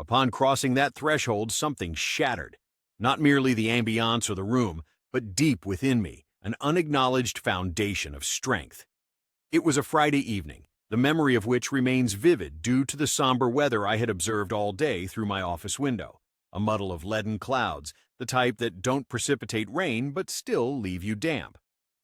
Upon crossing that threshold, something shattered. Not merely the ambiance or the room, but deep within me, an unacknowledged foundation of strength. It was a Friday evening, the memory of which remains vivid due to the somber weather I had observed all day through my office window. A muddle of leaden clouds, the type that don't precipitate rain but still leave you damp.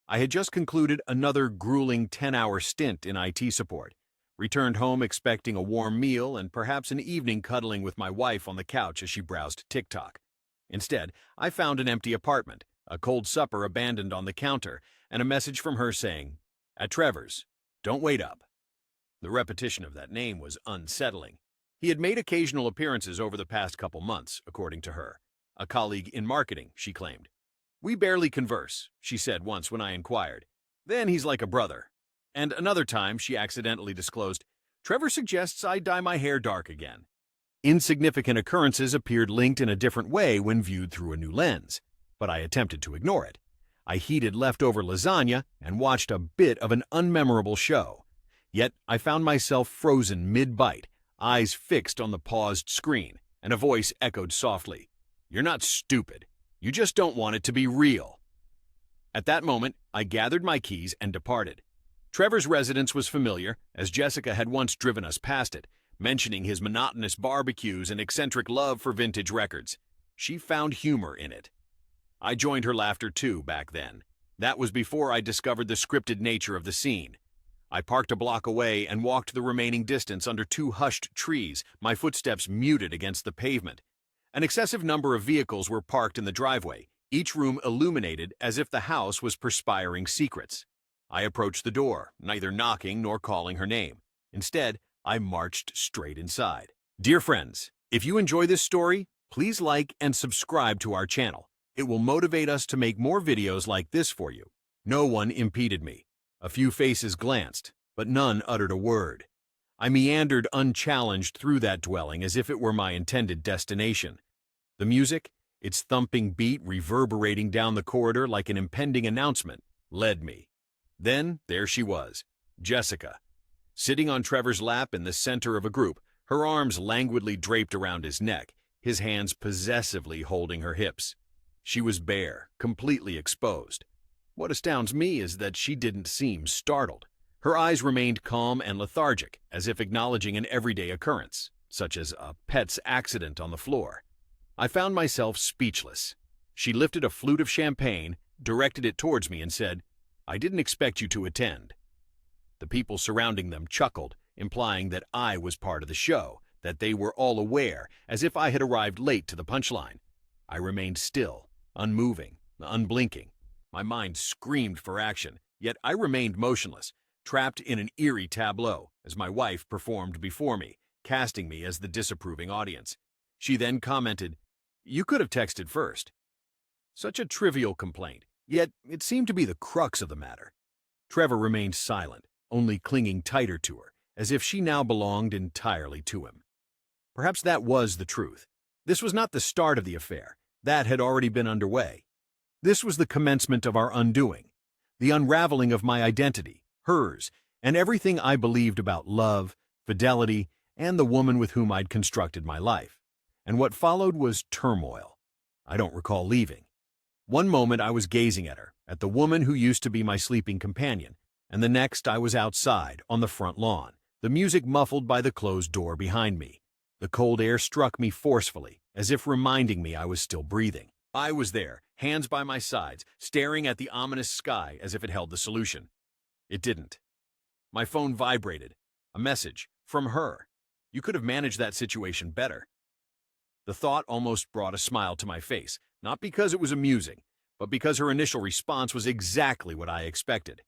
I had just concluded another grueling 10-hour stint in IT support, returned home expecting a warm meal and perhaps an evening cuddling with my wife on the couch as she browsed TikTok. Instead, I found an empty apartment, a cold supper abandoned on the counter, and a message from her saying, "At Trevor's, don't wait up." The repetition of that name was unsettling. He had made occasional appearances over the past couple months, according to her. A colleague in marketing, she claimed. "We barely converse," she said once when I inquired. "Then he's like a brother." And another time she accidentally disclosed, "Trevor suggests I dye my hair dark again." Insignificant occurrences appeared linked in a different way when viewed through a new lens, but I attempted to ignore it. I heated leftover lasagna and watched a bit of an unmemorable show. Yet I found myself frozen mid-bite, eyes fixed on the paused screen, and a voice echoed softly, "You're not stupid. You just don't want it to be real." At that moment, I gathered my keys and departed. Trevor's residence was familiar, as Jessica had once driven us past it, mentioning his monotonous barbecues and eccentric love for vintage records. She found humor in it. I joined her laughter too back then. That was before I discovered the scripted nature of the scene. I parked a block away and walked the remaining distance under two hushed trees, my footsteps muted against the pavement. An excessive number of vehicles were parked in the driveway, each room illuminated as if the house was perspiring secrets. I approached the door, neither knocking nor calling her name. Instead, I marched straight inside. Dear friends, if you enjoy this story, please like and subscribe to our channel. It will motivate us to make more videos like this for you. No one impeded me. A few faces glanced, but none uttered a word. I meandered unchallenged through that dwelling as if it were my intended destination. The music, its thumping beat reverberating down the corridor like an impending announcement, led me. Then there she was, Jessica, sitting on Trevor's lap in the center of a group, her arms languidly draped around his neck, his hands possessively holding her hips. She was bare, completely exposed. What astounds me is that she didn't seem startled. Her eyes remained calm and lethargic, as if acknowledging an everyday occurrence, such as a pet's accident on the floor. I found myself speechless. She lifted a flute of champagne, directed it towards me, and said, "I didn't expect you to attend." The people surrounding them chuckled, implying that I was part of the show, that they were all aware, as if I had arrived late to the punchline. I remained still, unmoving, unblinking. My mind screamed for action, yet I remained motionless, trapped in an eerie tableau, as my wife performed before me, casting me as the disapproving audience. She then commented, "You could have texted first." Such a trivial complaint, yet it seemed to be the crux of the matter. Trevor remained silent, only clinging tighter to her, as if she now belonged entirely to him. Perhaps that was the truth. This was not the start of the affair. That had already been underway. This was the commencement of our undoing, the unraveling of my identity, hers, and everything I believed about love, fidelity, and the woman with whom I'd constructed my life. And what followed was turmoil. I don't recall leaving. One moment I was gazing at her, at the woman who used to be my sleeping companion, and the next I was outside, on the front lawn, the music muffled by the closed door behind me. The cold air struck me forcefully, as if reminding me I was still breathing. I was there, hands by my sides, staring at the ominous sky as if it held the solution. It didn't. My phone vibrated. A message from her. "You could have managed that situation better." The thought almost brought a smile to my face, not because it was amusing, but because her initial response was exactly what I expected.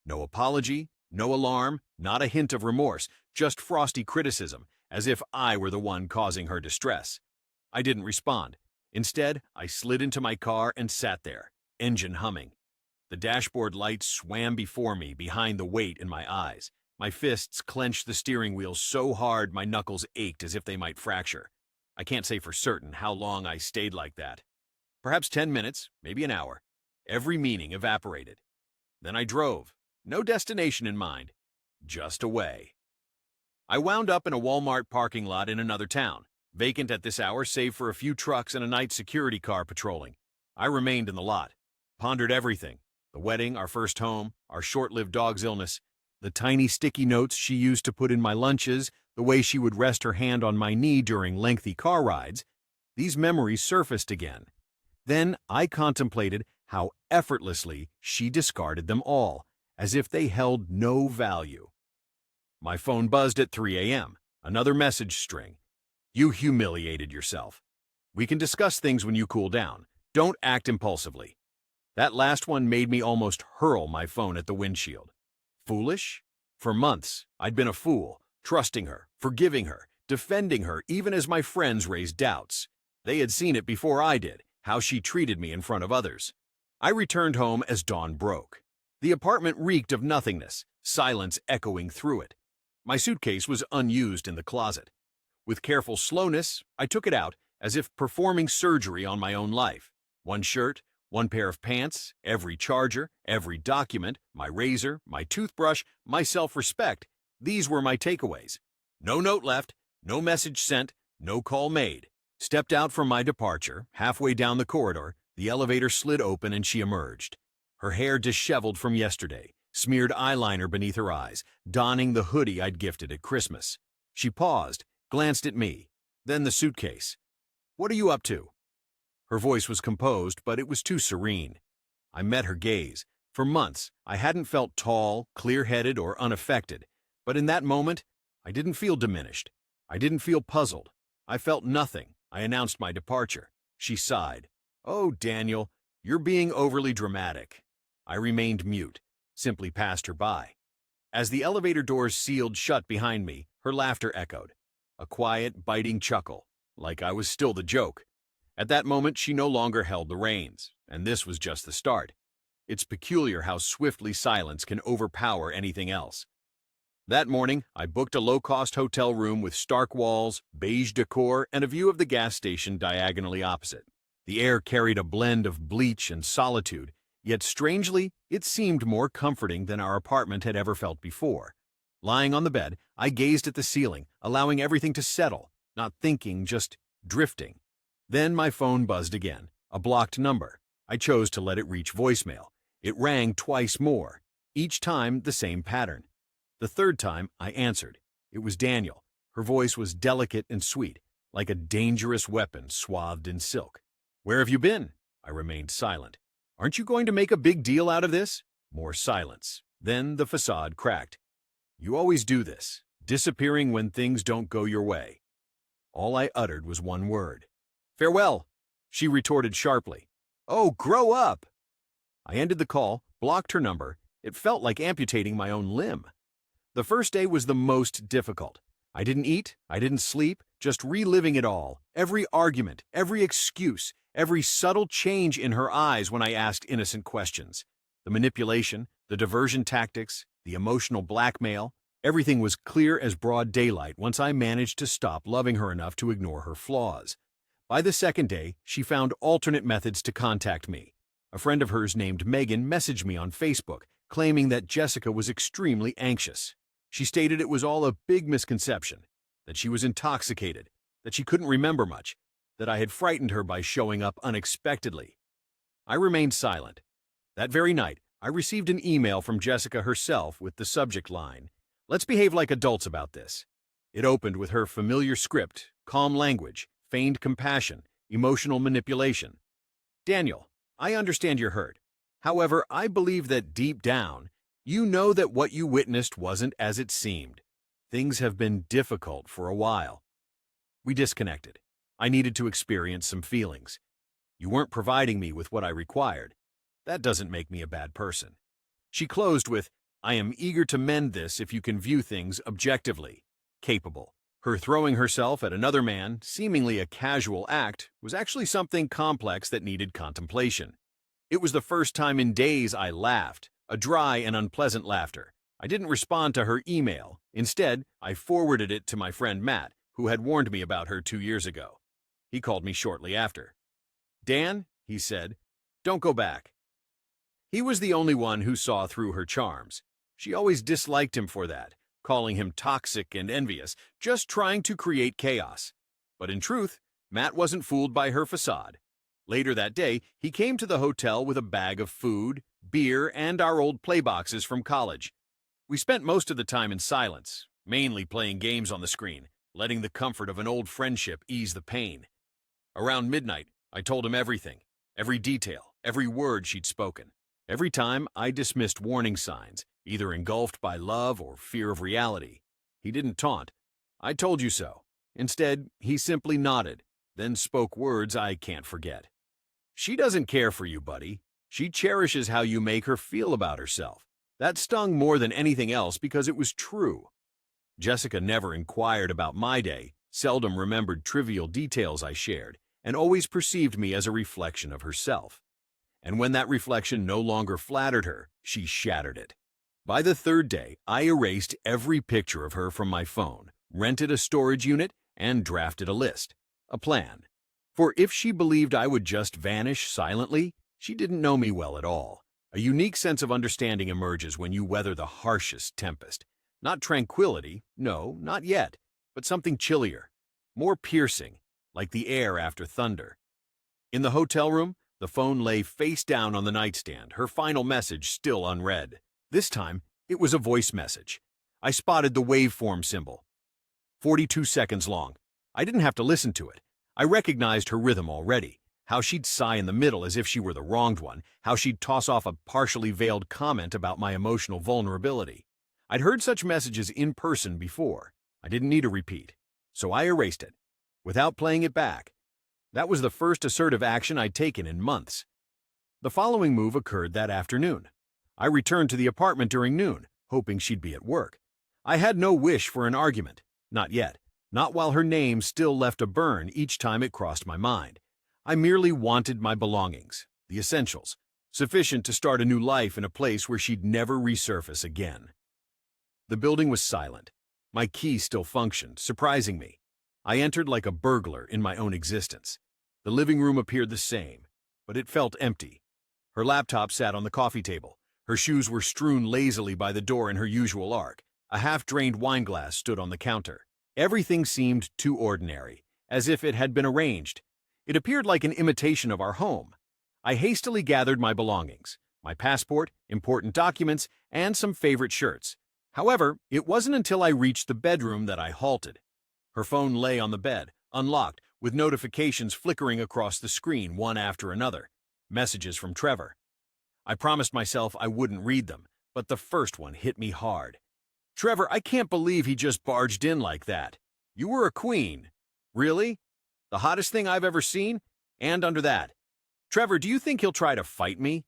No apology, no alarm, not a hint of remorse, just frosty criticism, as if I were the one causing her distress. I didn't respond. Instead, I slid into my car and sat there, engine humming. The dashboard light swam before me behind the weight in my eyes. My fists clenched the steering wheel so hard my knuckles ached as if they might fracture. I can't say for certain how long I stayed like that. Perhaps 10 minutes, maybe an hour. Every meaning evaporated. Then I drove. No destination in mind. Just away. I wound up in a Walmart parking lot in another town. vacant at this hour save for a few trucks and a night security car patrolling. I remained in the lot, pondered everything: the wedding, our first home, our short-lived dog's illness, the tiny sticky notes she used to put in my lunches, the way she would rest her hand on my knee during lengthy car rides. These memories surfaced again. Then I contemplated how effortlessly she discarded them all, as if they held no value. My phone buzzed at 3 a.m. Another message string. "You humiliated yourself. We can discuss things when you cool down. Don't act impulsively." That last one made me almost hurl my phone at the windshield. Foolish? For months, I'd been a fool, trusting her, forgiving her, defending her even as my friends raised doubts. They had seen it before I did, how she treated me in front of others. I returned home as dawn broke. The apartment reeked of nothingness, silence echoing through it. My suitcase was unused in the closet. With careful slowness, I took it out as if performing surgery on my own life. One shirt, one pair of pants, every charger, every document, my razor, my toothbrush, my self-respect. These were my takeaways. No note left, no message sent, no call made. Stepped out from my departure, halfway down the corridor, the elevator slid open and she emerged. Her hair disheveled from yesterday, smeared eyeliner beneath her eyes, donning the hoodie I'd gifted at Christmas. She paused, glanced at me, then the suitcase. "What are you up to?" Her voice was composed, but it was too serene. I met her gaze. For months, I hadn't felt tall, clear-headed, or unaffected. But in that moment, I didn't feel diminished. I didn't feel puzzled. I felt nothing. I announced my departure. She sighed. "Oh, Daniel, you're being overly dramatic." I remained mute, simply passed her by. As the elevator doors sealed shut behind me, her laughter echoed. A quiet, biting chuckle, like I was still the joke. At that moment, she no longer held the reins, and this was just the start. It's peculiar how swiftly silence can overpower anything else. That morning, I booked a low-cost hotel room with stark walls, beige decor, and a view of the gas station diagonally opposite. The air carried a blend of bleach and solitude, yet strangely, it seemed more comforting than our apartment had ever felt before. Lying on the bed, I gazed at the ceiling, allowing everything to settle, not thinking, just drifting. Then my phone buzzed again, a blocked number. I chose to let it reach voicemail. It rang twice more, each time the same pattern. The third time, I answered. It was Daniel. Her voice was delicate and sweet, like a dangerous weapon swathed in silk. "Where have you been?" I remained silent. "Aren't you going to make a big deal out of this?" More silence. Then the facade cracked. "You always do this, disappearing when things don't go your way." All I uttered was one word. "Farewell," she retorted sharply. "Oh, grow up!" I ended the call, blocked her number. It felt like amputating my own limb. The first day was the most difficult. I didn't eat, I didn't sleep, just reliving it all. Every argument, every excuse, every subtle change in her eyes when I asked innocent questions. The manipulation, the diversion tactics, the emotional blackmail. Everything was clear as broad daylight once I managed to stop loving her enough to ignore her flaws. By the second day, she found alternate methods to contact me. A friend of hers named Megan messaged me on Facebook, claiming that Jessica was extremely anxious. She stated it was all a big misconception, that she was intoxicated, that she couldn't remember much, that I had frightened her by showing up unexpectedly. I remained silent. That very night, I received an email from Jessica herself with the subject line, "Let's behave like adults about this." It opened with her familiar script, calm language, feigned compassion, emotional manipulation. "Daniel, I understand you're hurt. However, I believe that deep down, you know that what you witnessed wasn't as it seemed. Things have been difficult for a while." We disconnected. I needed to experience some feelings. "You weren't providing me with what I required. That doesn't make me a bad person." She closed with, "I am eager to mend this if you can view things objectively." Capable. Her throwing herself at another man, seemingly a casual act, was actually something complex that needed contemplation. It was the first time in days I laughed, a dry and unpleasant laughter. I didn't respond to her email. Instead, I forwarded it to my friend Matt, who had warned me about her 2 years ago. He called me shortly after. "Dan," he said, "don't go back." He was the only one who saw through her charms. She always disliked him for that, calling him toxic and envious, just trying to create chaos. But in truth, Matt wasn't fooled by her facade. Later that day, he came to the hotel with a bag of food, beer, and our old playboxes from college. We spent most of the time in silence, mainly playing games on the screen, letting the comfort of an old friendship ease the pain. Around midnight, I told him everything, every detail, every word she'd spoken. Every time, I dismissed warning signs, either engulfed by love or fear of reality. He didn't taunt. "I told you so." Instead, he simply nodded, then spoke words I can't forget. "She doesn't care for you, buddy. She cherishes how you make her feel about herself." That stung more than anything else because it was true. Jessica never inquired about my day, seldom remembered trivial details I shared, and always perceived me as a reflection of herself. And when that reflection no longer flattered her, she shattered it. By the third day, I erased every picture of her from my phone, rented a storage unit, and drafted a list, a plan. For if she believed I would just vanish silently, she didn't know me well at all. A unique sense of understanding emerges when you weather the harshest tempest. Not tranquility, no, not yet, but something chillier, more piercing, like the air after thunder. In the hotel room, the phone lay face down on the nightstand, her final message still unread. This time, it was a voice message. I spotted the waveform symbol. 42 seconds long. I didn't have to listen to it. I recognized her rhythm already. How she'd sigh in the middle as if she were the wronged one. How she'd toss off a partially veiled comment about my emotional vulnerability. I'd heard such messages in person before. I didn't need a repeat. So I erased it, without playing it back. That was the first assertive action I'd taken in months. The following move occurred that afternoon. I returned to the apartment during noon, hoping she'd be at work. I had no wish for an argument. Not yet. Not while her name still left a burn each time it crossed my mind. I merely wanted my belongings, the essentials, sufficient to start a new life in a place where she'd never resurface again. The building was silent. My key still functioned, surprising me. I entered like a burglar in my own existence. The living room appeared the same, but it felt empty. Her laptop sat on the coffee table. Her shoes were strewn lazily by the door in her usual arc. A half-drained wine glass stood on the counter. Everything seemed too ordinary, as if it had been arranged. It appeared like an imitation of our home. I hastily gathered my belongings, my passport, important documents, and some favorite shirts. However, it wasn't until I reached the bedroom that I halted. Her phone lay on the bed, unlocked, with notifications flickering across the screen one after another. Messages from Trevor. I promised myself I wouldn't read them, but the first one hit me hard. "Trevor, I can't believe he just barged in like that. You were a queen." "Really? The hottest thing I've ever seen?" And under that, "Trevor, do you think he'll try to fight me?"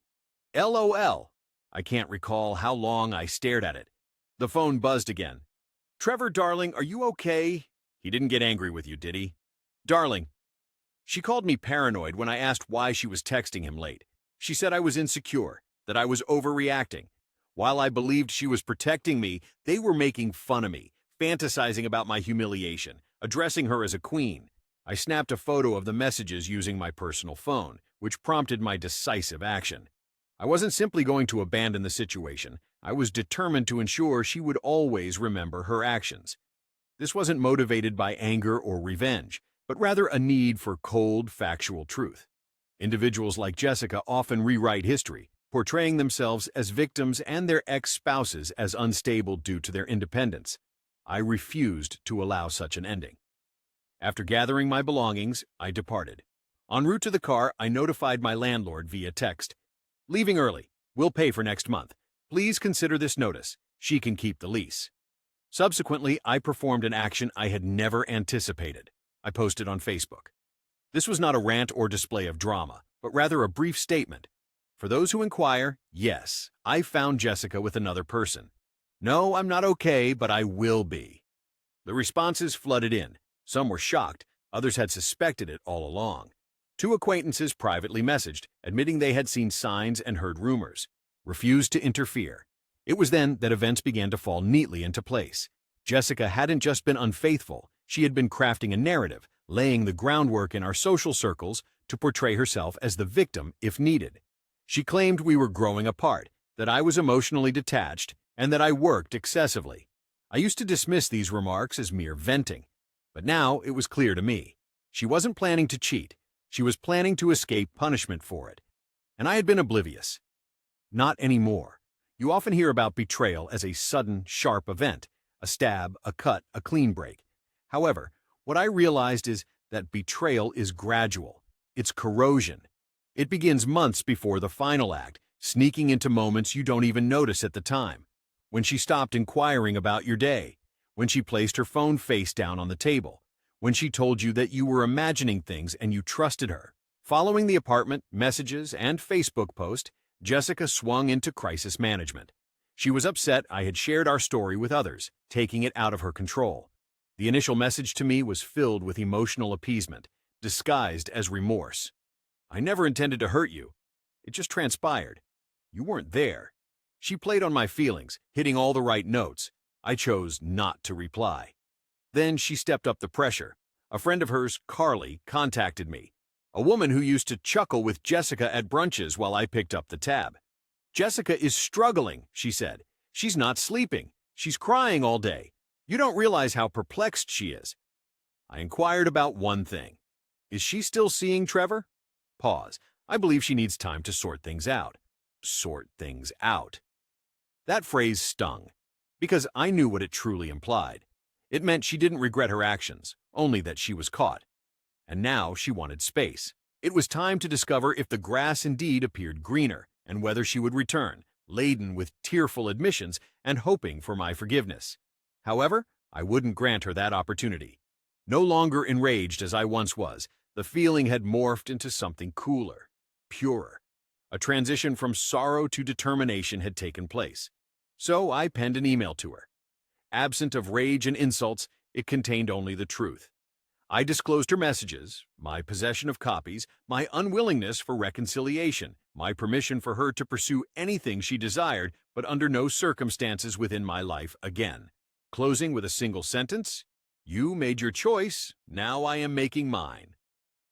LOL. I can't recall how long I stared at it. The phone buzzed again. "Trevor, darling, are you okay?" He didn't get angry with you, did he? "Darling." She called me paranoid when I asked why she was texting him late. She said I was insecure, that I was overreacting. While I believed she was protecting me, they were making fun of me, fantasizing about my humiliation, addressing her as a queen. I snapped a photo of the messages using my personal phone, which prompted my decisive action. I wasn't simply going to abandon the situation. I was determined to ensure she would always remember her actions. This wasn't motivated by anger or revenge, but rather a need for cold, factual truth. Individuals like Jessica often rewrite history, portraying themselves as victims and their ex-spouses as unstable due to their independence. I refused to allow such an ending. After gathering my belongings, I departed. En route to the car, I notified my landlord via text. "Leaving early. We'll pay for next month. Please consider this notice. She can keep the lease." Subsequently, I performed an action I had never anticipated. I posted on Facebook. This was not a rant or display of drama, but rather a brief statement. For those who inquire, yes, I found Jessica with another person. No, I'm not okay, but I will be. The responses flooded in. Some were shocked, others had suspected it all along. 2 acquaintances privately messaged, admitting they had seen signs and heard rumors. Refused to interfere. It was then that events began to fall neatly into place. Jessica hadn't just been unfaithful, she had been crafting a narrative, laying the groundwork in our social circles to portray herself as the victim if needed. She claimed we were growing apart, that I was emotionally detached, and that I worked excessively. I used to dismiss these remarks as mere venting, but now it was clear to me. She wasn't planning to cheat. She was planning to escape punishment for it. And I had been oblivious. Not anymore. You often hear about betrayal as a sudden, sharp event, a stab, a cut, a clean break. However, what I realized is that betrayal is gradual. It's corrosion. It begins months before the final act, sneaking into moments you don't even notice at the time. When she stopped inquiring about your day, when she placed her phone face down on the table, when she told you that you were imagining things and you trusted her. Following the apartment, messages, and Facebook post, Jessica swung into crisis management. She was upset I had shared our story with others, taking it out of her control. The initial message to me was filled with emotional appeasement, disguised as remorse. I never intended to hurt you. It just transpired. You weren't there. She played on my feelings, hitting all the right notes. I chose not to reply. Then she stepped up the pressure. A friend of hers, Carly, contacted me. A woman who used to chuckle with Jessica at brunches while I picked up the tab. Jessica is struggling, she said. She's not sleeping. She's crying all day. You don't realize how perplexed she is. I inquired about one thing. Is she still seeing Trevor? Pause. I believe she needs time to sort things out. Sort things out. That phrase stung, because I knew what it truly implied. It meant she didn't regret her actions, only that she was caught. And now she wanted space. It was time to discover if the grass indeed appeared greener, and whether she would return, laden with tearful admissions and hoping for my forgiveness. However, I wouldn't grant her that opportunity. No longer enraged as I once was, the feeling had morphed into something cooler, purer. A transition from sorrow to determination had taken place. So I penned an email to her. Absent of rage and insults, it contained only the truth. I disclosed her messages, my possession of copies, my unwillingness for reconciliation, my permission for her to pursue anything she desired, but under no circumstances within my life again. Closing with a single sentence, "You made your choice, now I am making mine."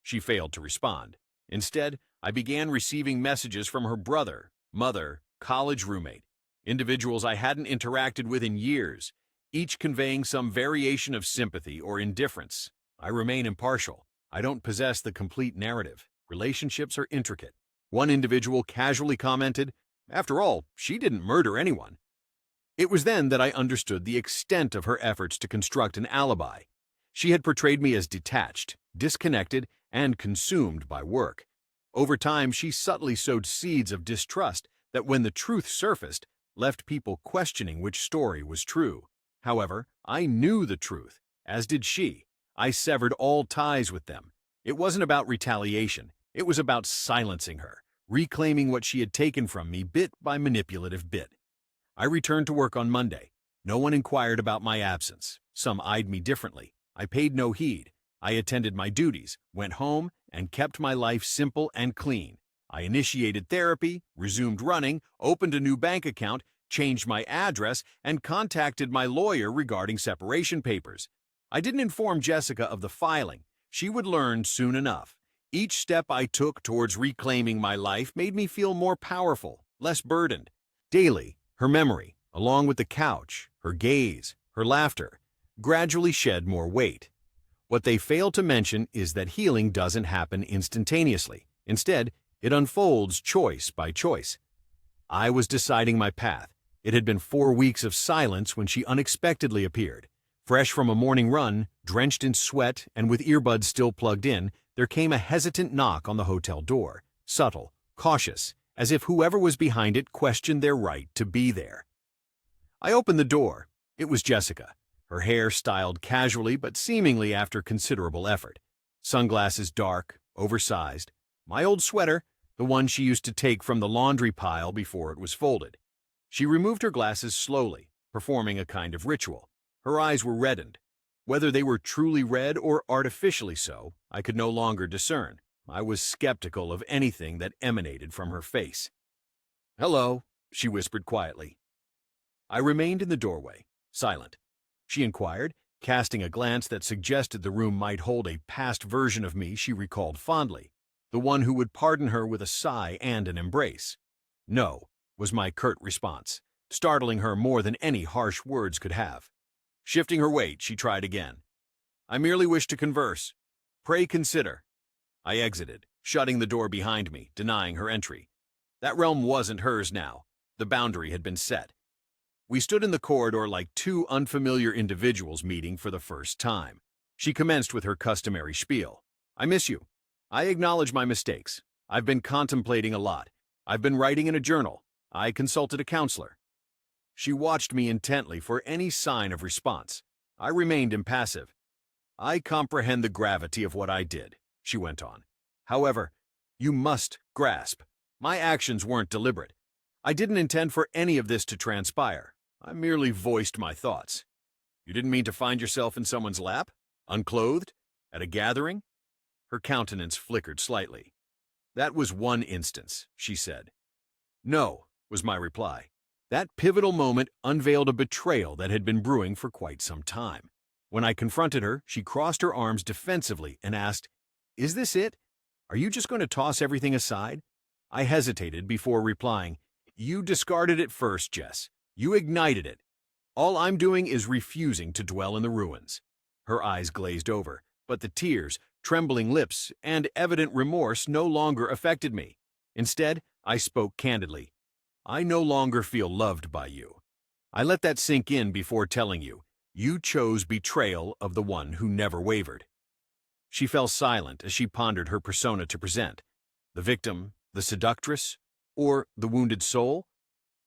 She failed to respond. Instead, I began receiving messages from her brother, mother, college roommate, individuals I hadn't interacted with in years, each conveying some variation of sympathy or indifference. I remain impartial. I don't possess the complete narrative. Relationships are intricate. One individual casually commented, "After all, she didn't murder anyone." It was then that I understood the extent of her efforts to construct an alibi. She had portrayed me as detached, disconnected, and consumed by work. Over time, she subtly sowed seeds of distrust that, when the truth surfaced, left people questioning which story was true. However, I knew the truth, as did she. I severed all ties with them. It wasn't about retaliation. It was about silencing her, reclaiming what she had taken from me bit by manipulative bit. I returned to work on Monday. No one inquired about my absence. Some eyed me differently. I paid no heed. I attended my duties, went home, and kept my life simple and clean. I initiated therapy, resumed running, opened a new bank account, changed my address, and contacted my lawyer regarding separation papers. I didn't inform Jessica of the filing. She would learn soon enough. Each step I took towards reclaiming my life made me feel more powerful, less burdened. Daily, her memory, along with the couch, her gaze, her laughter, gradually shed more weight. What they fail to mention is that healing doesn't happen instantaneously. Instead, it unfolds choice by choice. I was deciding my path. It had been 4 weeks of silence when she unexpectedly appeared. Fresh from a morning run, drenched in sweat and with earbuds still plugged in, there came a hesitant knock on the hotel door, subtle, cautious, as if whoever was behind it questioned their right to be there. I opened the door. It was Jessica, her hair styled casually but seemingly after considerable effort. Sunglasses dark, oversized. My old sweater, the one she used to take from the laundry pile before it was folded. She removed her glasses slowly, performing a kind of ritual. Her eyes were reddened. Whether they were truly red or artificially so, I could no longer discern. I was skeptical of anything that emanated from her face. "Hello," she whispered quietly. I remained in the doorway, silent. She inquired, casting a glance that suggested the room might hold a past version of me she recalled fondly, the one who would pardon her with a sigh and an embrace. "No," was my curt response, startling her more than any harsh words could have. Shifting her weight, she tried again. "I merely wish to converse." Pray consider. I exited, shutting the door behind me, denying her entry. That realm wasn't hers now. The boundary had been set. We stood in the corridor like two unfamiliar individuals meeting for the first time. She commenced with her customary spiel. I miss you. I acknowledge my mistakes. I've been contemplating a lot. I've been writing in a journal. I consulted a counselor. She watched me intently for any sign of response. I remained impassive. I comprehend the gravity of what I did, she went on. However, you must grasp. My actions weren't deliberate. I didn't intend for any of this to transpire. I merely voiced my thoughts. You didn't mean to find yourself in someone's lap? Unclothed? At a gathering? Her countenance flickered slightly. That was one instance, she said. No, was my reply. That pivotal moment unveiled a betrayal that had been brewing for quite some time. When I confronted her, she crossed her arms defensively and asked, Is this it? Are you just going to toss everything aside? I hesitated before replying, You discarded it first, Jess. You ignited it. All I'm doing is refusing to dwell in the ruins. Her eyes glazed over, but the tears, trembling lips, and evident remorse no longer affected me. Instead, I spoke candidly. I no longer feel loved by you. I let that sink in before telling you. You chose betrayal of the one who never wavered. She fell silent as she pondered her persona to present. The victim, the seductress, or the wounded soul?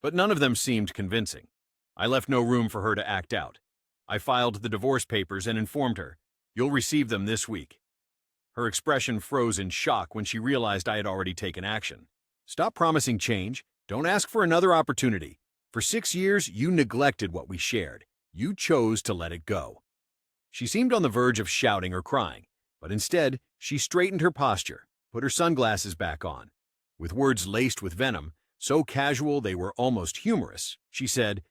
But none of them seemed convincing. I left no room for her to act out. I filed the divorce papers and informed her, You'll receive them this week. Her expression froze in shock when she realized I had already taken action. Stop promising change. Don't ask for another opportunity. For 6 years, you neglected what we shared. You chose to let it go. She seemed on the verge of shouting or crying, but instead, she straightened her posture, put her sunglasses back on. With words laced with venom, so casual they were almost humorous, she said,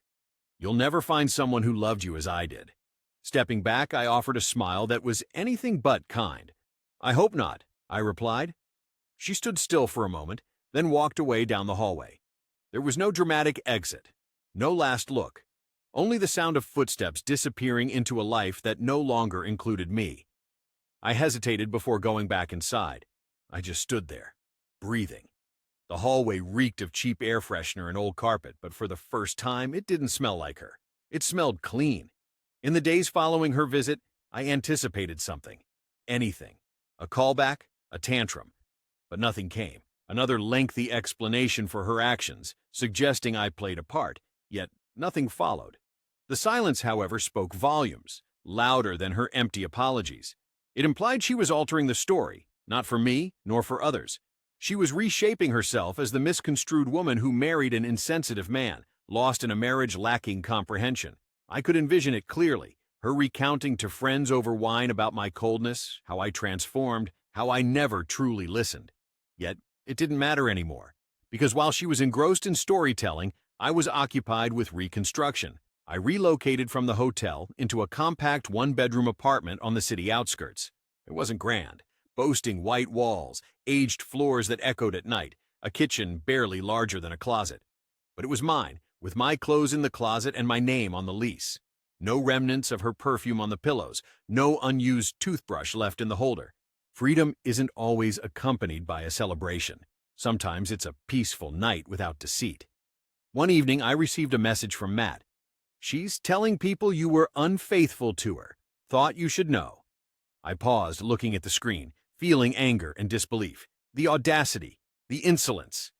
You'll never find someone who loved you as I did. Stepping back, I offered a smile that was anything but kind. I hope not, I replied. She stood still for a moment, then walked away down the hallway. There was no dramatic exit, no last look, only the sound of footsteps disappearing into a life that no longer included me. I hesitated before going back inside. I just stood there, breathing. The hallway reeked of cheap air freshener and old carpet, but for the first time, it didn't smell like her. It smelled clean. In the days following her visit, I anticipated something. Anything. A callback, a tantrum. But nothing came. Another lengthy explanation for her actions, suggesting I played a part, yet nothing followed. The silence, however, spoke volumes, louder than her empty apologies. It implied she was altering the story, not for me, nor for others. She was reshaping herself as the misconstrued woman who married an insensitive man, lost in a marriage lacking comprehension. I could envision it clearly, her recounting to friends over wine about my coldness, how I transformed, how I never truly listened. Yet, it didn't matter anymore, because while she was engrossed in storytelling, I was occupied with reconstruction. I relocated from the hotel into a compact one-bedroom apartment on the city outskirts. It wasn't grand, boasting white walls, aged floors that echoed at night, a kitchen barely larger than a closet. But it was mine, with my clothes in the closet and my name on the lease. No remnants of her perfume on the pillows, no unused toothbrush left in the holder. Freedom isn't always accompanied by a celebration. Sometimes it's a peaceful night without deceit. One evening, I received a message from Matt. She's telling people you were unfaithful to her. Thought you should know. I paused, looking at the screen, feeling anger and disbelief. The audacity, the insolence.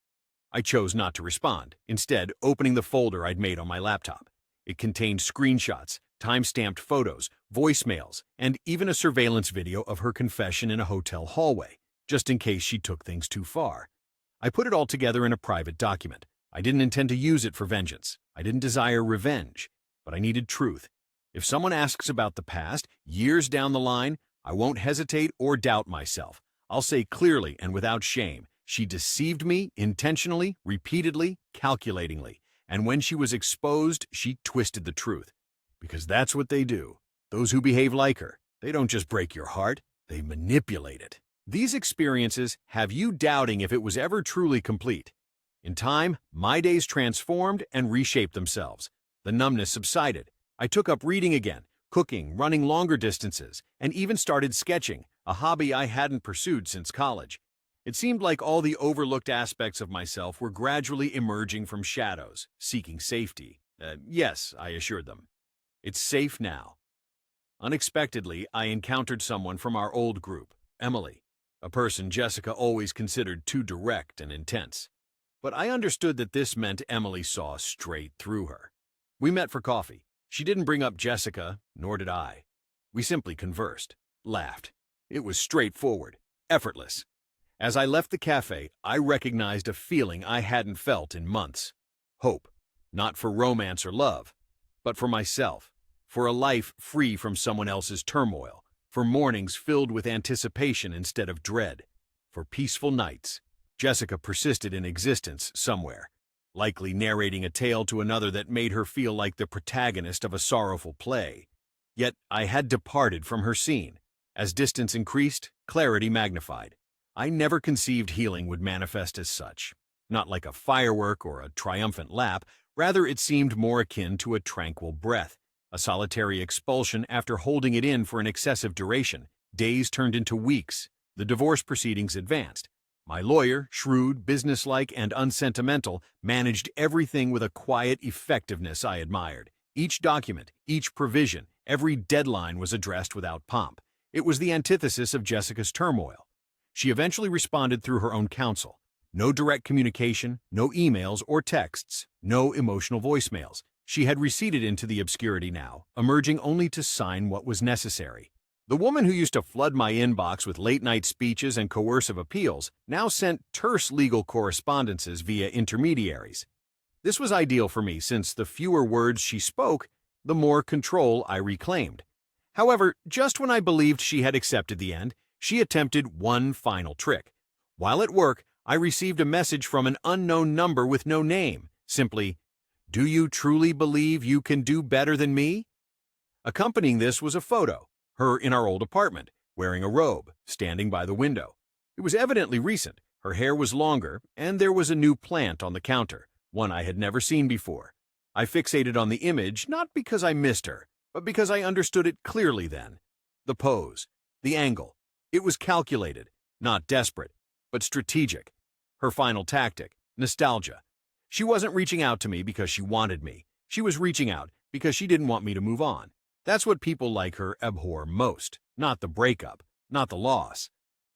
I chose not to respond, instead opening the folder I'd made on my laptop. It contained screenshots, time-stamped photos, voicemails, and even a surveillance video of her confession in a hotel hallway, just in case she took things too far. I put it all together in a private document. I didn't intend to use it for vengeance. I didn't desire revenge, but I needed truth. If someone asks about the past, years down the line, I won't hesitate or doubt myself. I'll say clearly and without shame, she deceived me intentionally, repeatedly, calculatingly. And when she was exposed, she twisted the truth. Because that's what they do. Those who behave like her, they don't just break your heart, they manipulate it. These experiences have you doubting if it was ever truly complete. In time, my days transformed and reshaped themselves. The numbness subsided. I took up reading again, cooking, running longer distances, and even started sketching, a hobby I hadn't pursued since college. It seemed like all the overlooked aspects of myself were gradually emerging from shadows, seeking safety. Yes, I assured them. It's safe now. Unexpectedly, I encountered someone from our old group, Emily, a person Jessica always considered too direct and intense. But I understood that this meant Emily saw straight through her. We met for coffee. She didn't bring up Jessica, nor did I. We simply conversed, laughed. It was straightforward, effortless. As I left the cafe, I recognized a feeling I hadn't felt in months. Hope, not for romance or love, but for myself, for a life free from someone else's turmoil, for mornings filled with anticipation instead of dread, for peaceful nights. Jessica persisted in existence somewhere, likely narrating a tale to another that made her feel like the protagonist of a sorrowful play. Yet I had departed from her scene. As distance increased, clarity magnified. I never conceived healing would manifest as such. Not like a firework or a triumphant lap, rather it seemed more akin to a tranquil breath, a solitary expulsion after holding it in for an excessive duration. Days turned into weeks. The divorce proceedings advanced. My lawyer, shrewd, businesslike, and unsentimental, managed everything with a quiet effectiveness I admired. Each document, each provision, every deadline was addressed without pomp. It was the antithesis of Jessica's turmoil. She eventually responded through her own counsel. No direct communication, no emails or texts, no emotional voicemails. She had receded into the obscurity now, emerging only to sign what was necessary. The woman who used to flood my inbox with late-night speeches and coercive appeals now sent terse legal correspondences via intermediaries. This was ideal for me since the fewer words she spoke, the more control I reclaimed. However, just when I believed she had accepted the end, she attempted one final trick. While at work, I received a message from an unknown number with no name, simply, "Do you truly believe you can do better than me?" Accompanying this was a photo, her in our old apartment, wearing a robe, standing by the window. It was evidently recent, her hair was longer, and there was a new plant on the counter, one I had never seen before. I fixated on the image not because I missed her, but because I understood it clearly then. The pose, the angle. It was calculated, not desperate, but strategic. Her final tactic, nostalgia. She wasn't reaching out to me because she wanted me. She was reaching out because she didn't want me to move on. That's what people like her abhor most, not the breakup, not the loss,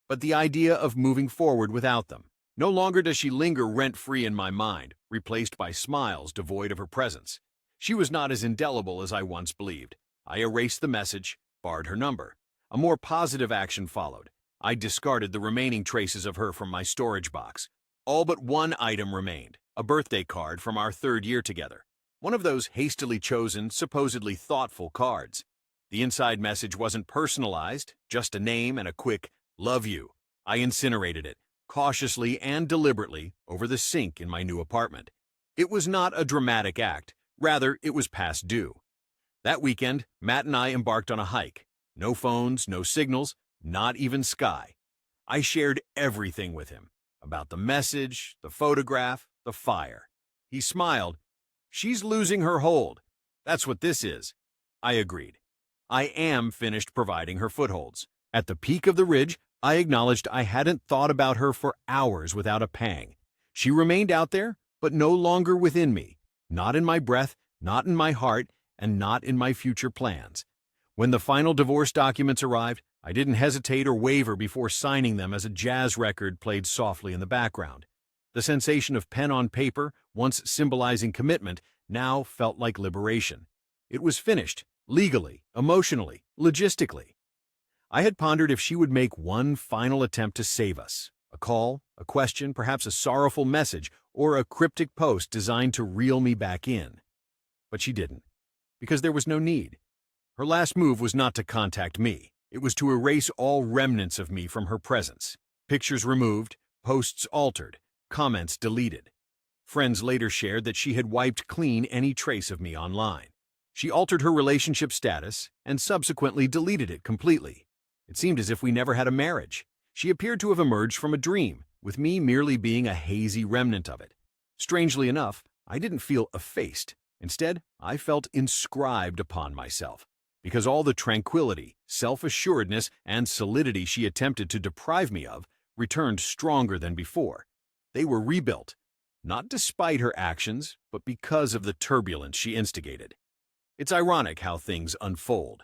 but the idea of moving forward without them. No longer does she linger rent-free in my mind, replaced by smiles devoid of her presence. She was not as indelible as I once believed. I erased the message, barred her number. A more positive action followed. I discarded the remaining traces of her from my storage box. All but one item remained, a birthday card from our third year together. One of those hastily chosen, supposedly thoughtful cards. The inside message wasn't personalized, just a name and a quick, "Love you." I incinerated it, cautiously and deliberately, over the sink in my new apartment. It was not a dramatic act, rather it was past due. That weekend, Matt and I embarked on a hike. No phones, no signals, not even sky. I shared everything with him, about the message, the photograph, the fire. He smiled. "She's losing her hold. That's what this is." I agreed. I am finished providing her footholds. At the peak of the ridge, I acknowledged I hadn't thought about her for hours without a pang. She remained out there, but no longer within me. Not in my breath, not in my heart, and not in my future plans. When the final divorce documents arrived, I didn't hesitate or waver before signing them as a jazz record played softly in the background. The sensation of pen on paper, once symbolizing commitment, now felt like liberation. It was finished, legally, emotionally, logistically. I had pondered if she would make one final attempt to save us. A call, a question, perhaps a sorrowful message, or a cryptic post designed to reel me back in. But she didn't, because there was no need. Her last move was not to contact me. It was to erase all remnants of me from her presence. Pictures removed, posts altered, comments deleted. Friends later shared that she had wiped clean any trace of me online. She altered her relationship status and subsequently deleted it completely. It seemed as if we never had a marriage. She appeared to have emerged from a dream, with me merely being a hazy remnant of it. Strangely enough, I didn't feel effaced. Instead, I felt inscribed upon myself. because all the tranquility, self-assuredness, and solidity she attempted to deprive me of returned stronger than before. They were rebuilt, not despite her actions, but because of the turbulence she instigated. It's ironic how things unfold.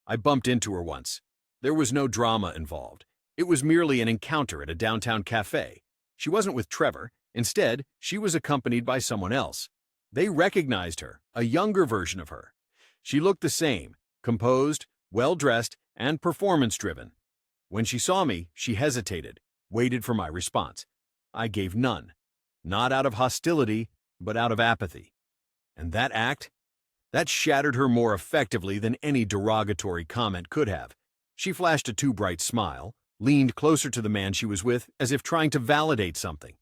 I bumped into her once. There was no drama involved. It was merely an encounter at a downtown cafe. She wasn't with Trevor. Instead, she was accompanied by someone else. They recognized her, a younger version of her. She looked the same, composed, well-dressed, and performance-driven. When she saw me, she hesitated, waited for my response. I gave none. Not out of hostility, but out of apathy. And that shattered her more effectively than any derogatory comment could have. She flashed a too bright smile, leaned closer to the man she was with as if trying to validate something.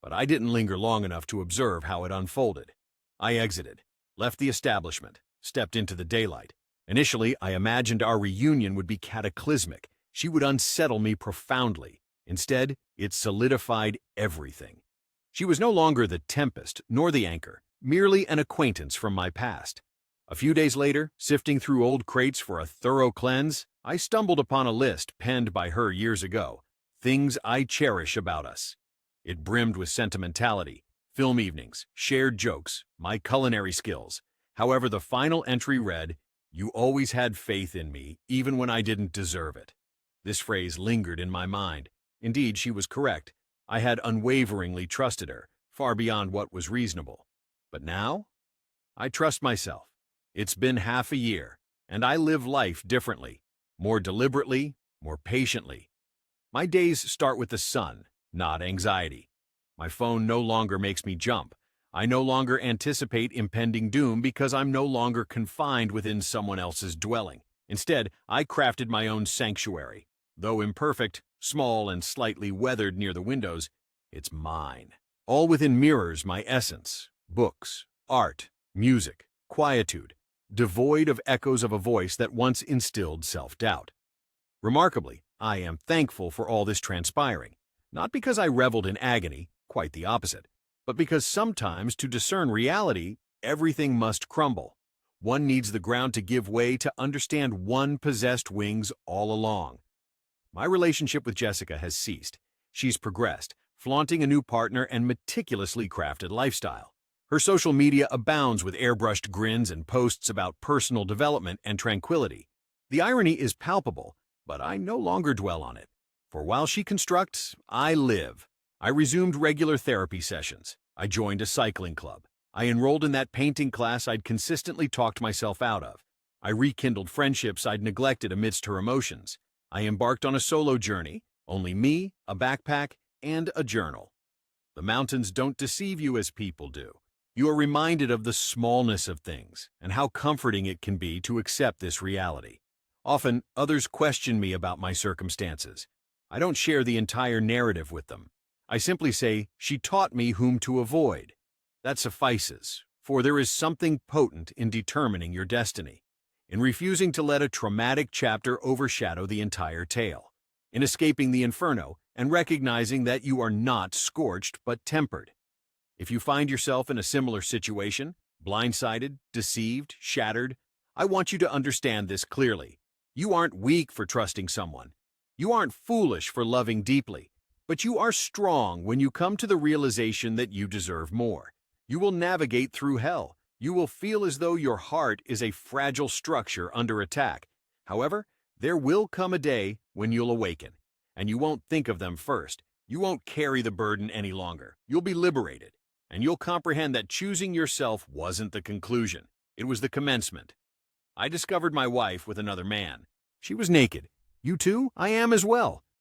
But I didn't linger long enough to observe how it unfolded. I exited, left the establishment, stepped into the daylight. Initially, I imagined our reunion would be cataclysmic. She would unsettle me profoundly. Instead, it solidified everything. She was no longer the tempest nor the anchor, merely an acquaintance from my past. A few days later, sifting through old crates for a thorough cleanse, I stumbled upon a list penned by her years ago, things I cherish about us. It brimmed with sentimentality, film evenings, shared jokes, my culinary skills. However, the final entry read, "You always had faith in me, even when I didn't deserve it." This phrase lingered in my mind. Indeed, she was correct. I had unwaveringly trusted her, far beyond what was reasonable. But now, I trust myself. It's been half a year, and I live life differently, more deliberately, more patiently. My days start with the sun, not anxiety. My phone no longer makes me jump. I no longer anticipate impending doom because I'm no longer confined within someone else's dwelling. Instead, I crafted my own sanctuary. Though imperfect, small, and slightly weathered near the windows, it's mine. All within mirrors my essence: books, art, music, quietude, devoid of echoes of a voice that once instilled self-doubt. Remarkably, I am thankful for all this transpiring, not because I reveled in agony, quite the opposite, but because sometimes to discern reality, everything must crumble. One needs the ground to give way to understand one possessed wings all along. My relationship with Jessica has ceased. She's progressed, flaunting a new partner and meticulously crafted lifestyle. Her social media abounds with airbrushed grins and posts about personal development and tranquility. The irony is palpable, but I no longer dwell on it. For while she constructs, I live. I resumed regular therapy sessions. I joined a cycling club. I enrolled in that painting class I'd consistently talked myself out of. I rekindled friendships I'd neglected amidst her emotions. I embarked on a solo journey, only me, a backpack, and a journal. The mountains don't deceive you as people do. You are reminded of the smallness of things and how comforting it can be to accept this reality. Often, others question me about my circumstances. I don't share the entire narrative with them. I simply say, she taught me whom to avoid. That suffices, for there is something potent in determining your destiny, in refusing to let a traumatic chapter overshadow the entire tale, in escaping the inferno and recognizing that you are not scorched but tempered. If you find yourself in a similar situation, blindsided, deceived, shattered, I want you to understand this clearly. You aren't weak for trusting someone. You aren't foolish for loving deeply. But you are strong when you come to the realization that you deserve more. You will navigate through hell. You will feel as though your heart is a fragile structure under attack. However, there will come a day when you'll awaken, and you won't think of them first. You won't carry the burden any longer. You'll be liberated, and you'll comprehend that choosing yourself wasn't the conclusion. It was the commencement. I discovered my wife with another man. She was naked. You too? I am as well.